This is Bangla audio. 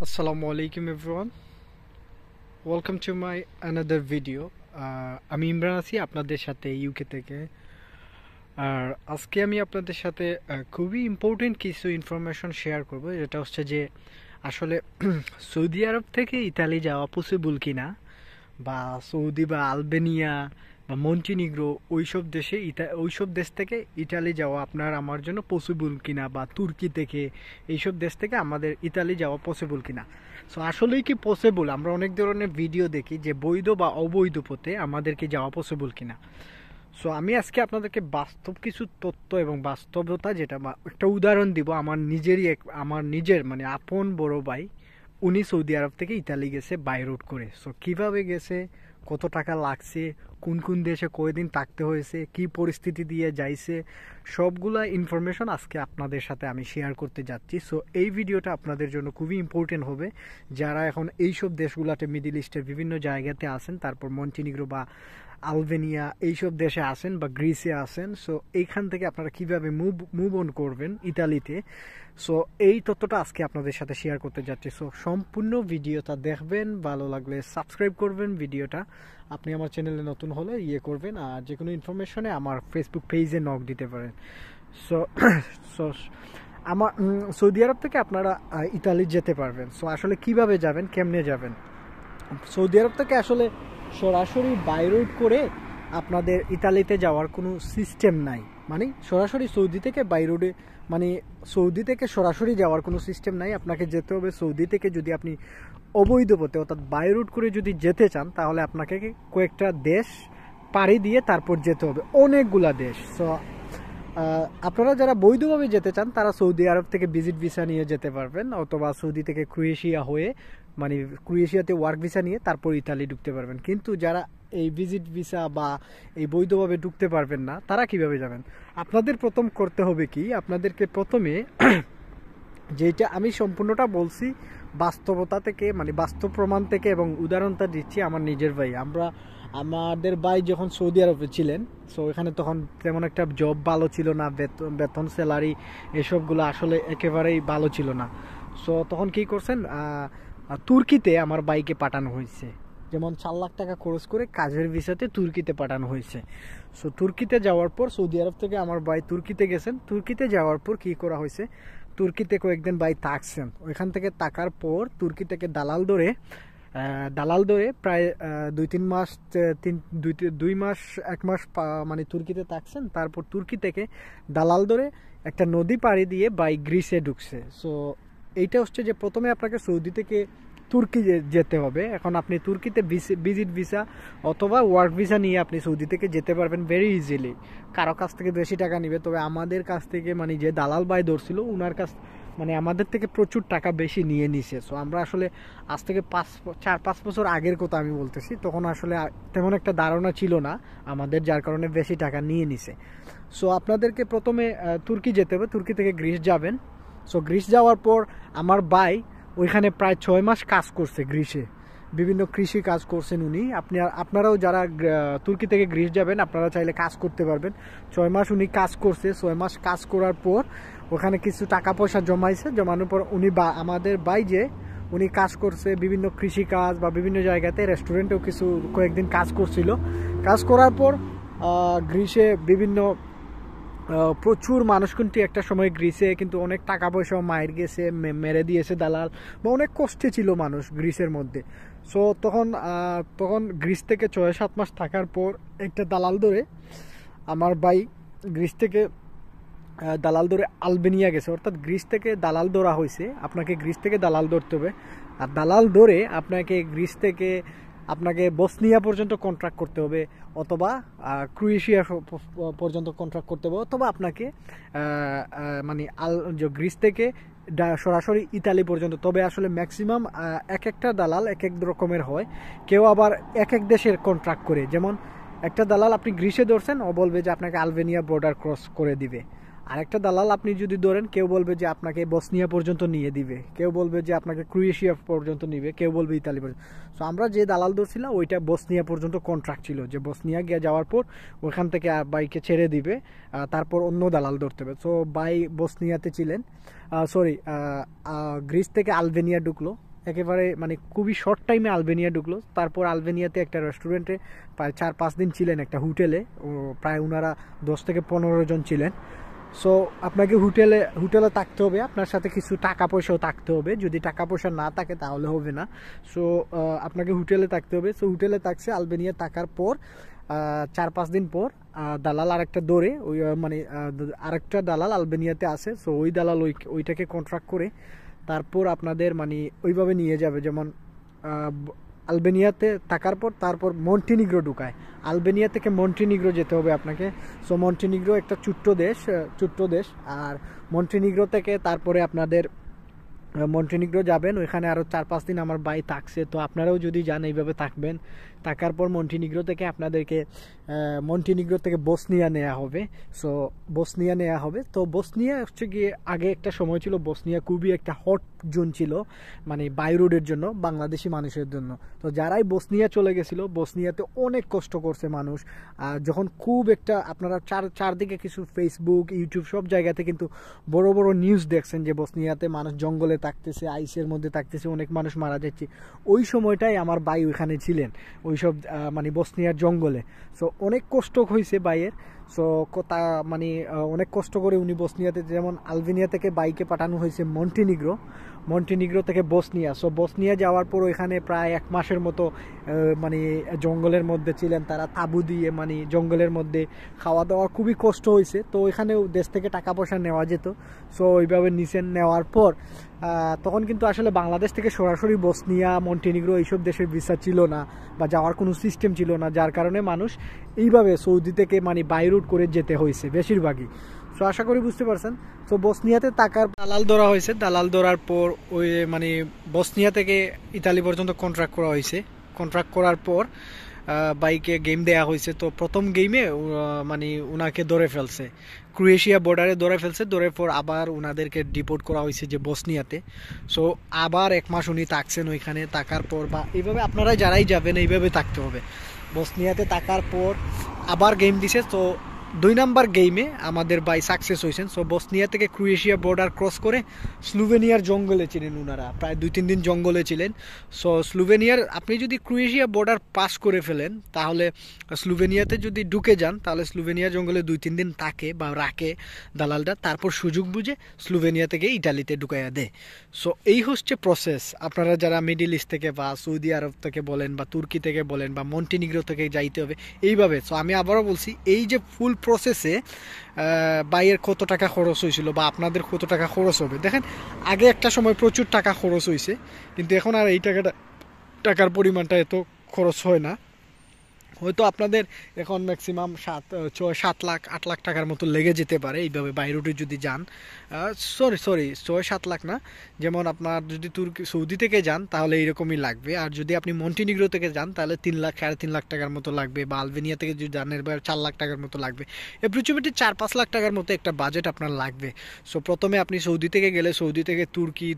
Assalamu alaikum everyone. Welcome to my another video. আমি ইমরান আছি আপনাদের সাথে ইউকে থেকে। আর আজকে আমি আপনাদের সাথে খুবই ইম্পর্টেন্ট কিছু ইনফরমেশন শেয়ার করব, যেটা হচ্ছে যে আসলে সৌদি আরব থেকে ইতালি যাওয়া পসিবল কিনা, বা সৌদি বা আলবেনিয়া বা মন্টিনিগ্রো ওইসব দেশ থেকে ইতালি যাওয়া আপনার আমার জন্য পসিবল কিনা, বা তুর্কি থেকে এইসব দেশ থেকে আমাদের ইতালি যাওয়া পসিবল কিনা। সো আসলেই কি পসিবল? আমরা অনেক ধরনের ভিডিও দেখি যে বৈধ বা অবৈধ পথে আমাদেরকে যাওয়া পসিবল কিনা। সো আমি আজকে আপনাদেরকে বাস্তব কিছু তথ্য এবং বাস্তবতা, যেটা বা একটা উদাহরণ দিব। আমার নিজের মানে আপন বড় ভাই, উনি সৌদি আরব থেকে ইতালি গেছে বাই রোড করে। সো কিভাবে গেছে, কত টাকা লাগছে, কোন কোন দেশে কয়দিন থাকতে হয়েছে, কি পরিস্থিতি দিয়ে যাইছে, সবগুলা ইনফরমেশন আজকে আপনাদের সাথে আমি শেয়ার করতে যাচ্ছি। সো এই ভিডিওটা আপনাদের জন্য খুবই ইম্পর্টেন্ট হবে, যারা এখন এইসব দেশগুলাতে মিডিল ইস্টের বিভিন্ন জায়গাতে আছেন, তারপর মন্টিনিগ্রো বা আলবেনিয়া এইসব দেশে আসেন বা গ্রিসে আসেন। সো এইখান থেকে আপনারা কিভাবে মুভ অন করবেন ইতালিতে। সো এই তথ্যটা আজকে আপনাদের সাথে শেয়ার করতে যাচ্ছি। সো সম্পূর্ণ ভিডিওটা দেখবেন, ভালো লাগলে সাবস্ক্রাইব করবেন ভিডিওটা। আপনি আমার চ্যানেলে নতুন হলে করবেন, আর যে কোনো ইনফরমেশনে আমার ফেসবুক পেজে নক দিতে পারেন। সো সো আমার সৌদি আরব থেকে আপনারা ইতালি যেতে পারবেন। সো আসলে কিভাবে যাবেন, কেমনে যাবেন? সৌদি আরব থেকে আসলে সরাসরি বাই রোড করে আপনাদের ইতালিতে যাওয়ার কোনো সিস্টেম নাই। মানে সরাসরি সৌদি থেকে বাই রোডে, মানে সৌদি থেকে সরাসরি যাওয়ার কোনো সিস্টেম নাই। আপনাকে যেতে হবে সৌদি থেকে। যদি আপনি অবৈধ পথে অর্থাৎ বাই রোড করে যদি যেতে চান, তাহলে আপনাকে কয়েকটা দেশ পাড়ি দিয়ে তারপর যেতে হবে, অনেকগুলা দেশ। সো আপনারা যারা বৈধভাবে যেতে চান, তারা সৌদি আরব থেকে ভিজিট ভিসা নিয়ে যেতে পারবেন, অথবা সৌদি থেকে ক্রোয়েশিয়া হয়ে, মানে ক্রোয়েশিয়াতে ওয়ার্ক ভিসা নিয়ে তারপর ইতালি ঢুকতে পারবেন। কিন্তু যারা এই ভিজিট ভিসা বা এই বৈধভাবে ঢুকতে পারবেন না, তারা কিভাবে যাবেন? আপনাদের প্রথম করতে হবে কি, আপনাদেরকে প্রথমে যেটা আমি সম্পূর্ণটা বলছি বাস্তবতা থেকে, মানে বাস্তব প্রমাণ থেকে, এবং উদাহরণটা দিচ্ছি আমার নিজের ভাই। আমাদের ভাই যখন সৌদি আরবে ছিলেন, সো এখানে তখন তেমন একটা জব ভালো ছিল না, বেতন স্যালারি এসবগুলো আসলে একেবারেই ভালো ছিল না। সো তখন কি করছেন, তুর্কিতে আমার ভাইকে পাঠানো হয়েছে। যেমন 4 লাখ টাকা খরচ করে কাজের ভিসাতে তুর্কিতে পাঠানো হয়েছে। সো তুর্কিতে যাওয়ার পর, সৌদি আরব থেকে আমার ভাই তুর্কিতে গেছেন। তুর্কিতে যাওয়ার পর কি করা হয়েছে, তুর্কিতে কয়েকদিন ভাই থাকছেন। ওইখান থেকে থাকার পর তুর্কি থেকে দালাল ধরে প্রায় 2-3 মাস, 2 মাস 1 মাস মানে তুর্কিতে থাকছেন। তারপর তুর্কি থেকে দালাল ধরে একটা নদী পাড়ি দিয়ে বাই গ্রিসে ঢুকছে। সো এইটা হচ্ছে যে প্রথমে আপনাকে সৌদি থেকে তুর্কি যেতে হবে। এখন আপনি তুর্কিতে ভিজিট ভিসা অথবা ওয়ার্ক ভিসা নিয়ে আপনি সৌদি থেকে যেতে পারবেন ভেরি ইজিলি। কারো কাছ থেকে বেশি টাকা নেবে, তবে আমাদের কাছ থেকে, মানে যে দালাল ভাই ধরছিল উনার কাছ, মানে আমাদের থেকে প্রচুর টাকা বেশি নিয়ে নিছে। সো আমরা আসলে আজ থেকে 4-5 বছর আগের কথা আমি বলতেছি, তখন আসলে তেমন একটা ধারণা ছিল না আমাদের, যার কারণে বেশি টাকা নিয়ে নিছে। সো আপনাদেরকে প্রথমে তুর্কি যেতে হবে, তুর্কি থেকে গ্রিস যাবেন। সো গ্রিস যাওয়ার পর আমার ভাই ওইখানে প্রায় 6 মাস কাজ করছে গ্রিসে, বিভিন্ন কৃষি কাজ করছেন উনি। আপনারাও যারা তুর্কি থেকে গ্রিস যাবেন, আপনারা চাইলে কাজ করতে পারবেন। 6 মাস উনি কাজ করছে। 6 মাস কাজ করার পর ওখানে কিছু টাকা পয়সা জমাইছে। জমানোর পর আমাদের ভাই যে উনি কাজ করছে বিভিন্ন কৃষি কাজ বা বিভিন্ন জায়গাতে, রেস্টুরেন্টেও কয়েকদিন কাজ করছিল। কাজ করার পর গ্রিসে বিভিন্ন প্রচুর মানুষ কিন্তু একটা সময় গ্রিসে কিন্তু অনেক টাকা পয়সাও মায়ের গেছে, মেরে দিয়েছে দালাল, বা অনেক কষ্টে ছিল মানুষ গ্রিসের মধ্যে। সো তখন গ্রিস থেকে 6-7 মাস থাকার পর একটা দালাল ধরে আমার ভাই গ্রিস থেকে দালাল ধরে আলবেনিয়া গেছে। অর্থাৎ গ্রিস থেকে দালাল ধরা হয়েছে, আপনাকে গ্রিস থেকে দালাল ধরতে হবে। আর দালাল ধরে আপনাকে বসনিয়া পর্যন্ত কন্ট্রাক্ট করতে হবে, অথবা ক্রোয়েশিয়া পর্যন্ত কন্ট্রাক্ট করতে হবে, অথবা আপনাকে মানে গ্রিস থেকে সরাসরি ইতালি পর্যন্ত। তবে আসলে ম্যাক্সিমাম এক একটা দালাল এক এক রকমের হয়। কেউ আবার এক এক দেশের কন্ট্রাক্ট করে, যেমন একটা দালাল আপনি গ্রিসে ধরছেন, ও বলবে যে আপনাকে আলবেনিয়া বর্ডার ক্রস করে দিবে। আরেকটা দালাল আপনি যদি ধরেন, কেউ বলবে যে আপনাকে বসনিয়া পর্যন্ত নিয়ে দিবে, কেউ বলবে যে আপনাকে ক্রোয়েশিয়া পর্যন্ত নিবে, কেউ বলবে ইতালি পর্যন্ত। সো আমরা যে দালাল ধরছিলাম ওইটা বসনিয়া পর্যন্ত কন্ট্রাক্ট ছিল, যে বসনিয়া গিয়ে যাওয়ার পর ওখান থেকে বাইকে ছেড়ে দিবে, তারপর অন্য দালাল ধরতে হবে। সো বাই বসনিয়াতে ছিলেন, গ্রিস থেকে আলবেনিয়া ঢুকলো। একেবারে মানে খুবই শর্ট টাইমে আলবেনিয়া ঢুকলো। তারপর আলবেনিয়াতে একটা রেস্টুরেন্টে প্রায় 4-5 দিন ছিলেন, একটা হোটেলে প্রায় ওনারা 10 থেকে 15 জন ছিলেন। সো আপনাকে হোটেলে থাকতে হবে, আপনার সাথে কিছু টাকা পয়সাও থাকতে হবে, যদি টাকা পয়সা না থাকে তাহলে হবে না। সো আপনাকে হোটেলে থাকতে হবে। সো হোটেলে থাকছে, আলবেনিয়া থাকার পর 4-5 দিন পর দালাল আরেকটা ধরে ওই মানে আরেকটা দালাল আলবেনিয়াতে আসে। সো ওই দালাল ওইটাকে কন্ট্রাক্ট করে তারপর আপনাদের মানে ওইভাবে নিয়ে যাবে। যেমন আলবেনিয়াতে থাকার পর তারপর মন্টিনিগ্রো ঢুকায়, আলবেনিয়া থেকে মন্টিনিগ্রো যেতে হবে আপনাকে। সো মন্টিনিগ্রো একটা ছোট্ট দেশ। আর মন্টিনিগ্রো থেকে তারপরে আপনাদের মন্টিনিগ্রো যাবেন, ওইখানে আরও 4-5 দিন আমার ভাই থাকছে। তো আপনারাও যদি যান এইভাবে থাকবেন। থাকার পর মন্টিনিগ্রো থেকে আপনাদেরকে মন্টিনিগ্রো থেকে বসনিয়া নেওয়া হবে। সো বসনিয়া নেওয়া হবে। তো বসনিয়া হচ্ছে গিয়ে আগে একটা সময় ছিল বসনিয়া খুবই একটা হট জোন ছিল, মানে বাই রোডের জন্য, বাংলাদেশি মানুষের জন্য। তো যারাই বসনিয়া চলে গেছিলো, বসনিয়াতে অনেক কষ্ট করছে মানুষ। আর যখন খুব একটা আপনারা চারদিকে কিছু ফেসবুক, ইউটিউব সব জায়গাতে কিন্তু বড় বড় নিউজ দেখছেন যে বসনিয়াতে মানুষ জঙ্গলে থাকতেছে, আইসের মধ্যে থাকতেছে, অনেক মানুষ মারা যাচ্ছে। ওই সময়টাই আমার ভাই ওইখানে ছিলেন, ওইসব মানে বসনিয়ার জঙ্গলে। সো অনেক কষ্ট হয়েছে ভাইয়ের। সো মানে অনেক কষ্ট করে উনি বসনিয়াতে, যেমন আলবেনিয়া থেকে বাইকে পাঠানো হয়েছে মন্টিনিগ্রো থেকে বসনিয়া। সো বসনিয়া যাওয়ার পর ওইখানে প্রায় 1 মাসের মতো মানে জঙ্গলের মধ্যে ছিলেন তারা, তাঁবু দিয়ে, মানে জঙ্গলের মধ্যে খাওয়া দাওয়া খুবই কষ্ট হয়েছে। তো ওইখানেও দেশ থেকে টাকা পয়সা নেওয়া যেত। সো ওইভাবে নিচে নেওয়ার পর তখন কিন্তু আসলে বাংলাদেশ থেকে সরাসরি বসনিয়া, মন্টিনিগ্রো এইসব দেশের ভিসা ছিল না বা যাওয়ার কোনো সিস্টেম ছিল না, যার কারণে মানুষ এইভাবে সৌদি থেকে মানে বাই রুট করে যেতে হয়েছে বেশিরভাগই। সো আশা করি বুঝতে পারছেন। তো বসনিয়াতে টাকার দালাল ধরা হয়েছে, দালাল ধরার পর ওই মানে বসনিয়া থেকে ইতালি পর্যন্ত কন্ট্রাক্ট করা হয়েছে। কন্ট্রাক্ট করার পর বাইকে গেম দেয়া হয়েছে। তো প্রথম গেমে মানে ওনাকে ধরে ফেলছে, ক্রোয়েশিয়া বর্ডারে ধরে ফেলছে। ধরে পর আবার ওনাদেরকে ডিপোর্ট করা হয়েছে যে বসনিয়াতে। সো আবার 1 মাস উনি থাকছেন ওইখানে। থাকার পর বা এইভাবে আপনারা যারাই যাবেন এইভাবে থাকতে হবে। বসনিয়াতে থাকার পর আবার গেম দিছে। তো 2 নাম্বার গেমে আমাদের ভাই সাকসেস হয়েছেন। সো বসনিয়া থেকে ক্রোয়েশিয়া বর্ডার ক্রস করে স্লোভেনিয়ার জঙ্গলে ছিলেন ওনারা, প্রায় 2-3 দিন জঙ্গলে ছিলেন। সো স্লোভেনিয়ার আপনি যদি ক্রোয়েশিয়া বর্ডার পাস করে ফেলেন তাহলে স্লোভেনিয়াতে যদি ঢুকে যান তাহলে স্লোভেনিয়া জঙ্গলে 2-3 দিন থাকে বা রাখে দালালটা, তারপর সুযোগ বুঝে স্লোভেনিয়া থেকে ইটালিতে ঢুকাইয়া দেয়। সো এই হচ্ছে প্রসেস। আপনারা যারা মিডিল ইস্ট থেকে বা সৌদি আরব থেকে বলেন বা তুর্কি থেকে বলেন বা মন্টিনিগ্রো থেকে যাইতে হবে এইভাবে। সো আমি আবারও বলছি, এই যে ফুল প্রসেসে বাইয়ের কত টাকা খরচ হয়েছিল বা আপনাদের কত টাকা খরচ হবে, দেখেন আগে একটা সময় প্রচুর টাকা খরচ হয়েছে, কিন্তু এখন আর এই টাকার পরিমাণটা এত খরচ হয় না। হয়তো আপনাদের এখন ম্যাক্সিমাম 7-8 লাখ টাকার মতো লেগে যেতে পারে এইভাবে বাই রুটে যদি যান। সরি 6-7 লাখ না, যেমন আপনার যদি সৌদি থেকে যান তাহলে এইরকমই লাগবে। আর যদি আপনি মন্টিনিগ্রো থেকে যান তাহলে 3 লাখ 3.5 লাখ টাকার মতো লাগবে, বা আলবেনিয়া থেকে যদি যান এর 4 লাখ টাকার মতো লাগবে। অ্যাপ্রক্সিমেটলি 4-5 লাখ টাকার মতো একটা বাজেট আপনার লাগবে। সো প্রথমে আপনি সৌদি থেকে গেলে সৌদি থেকে তুর্কি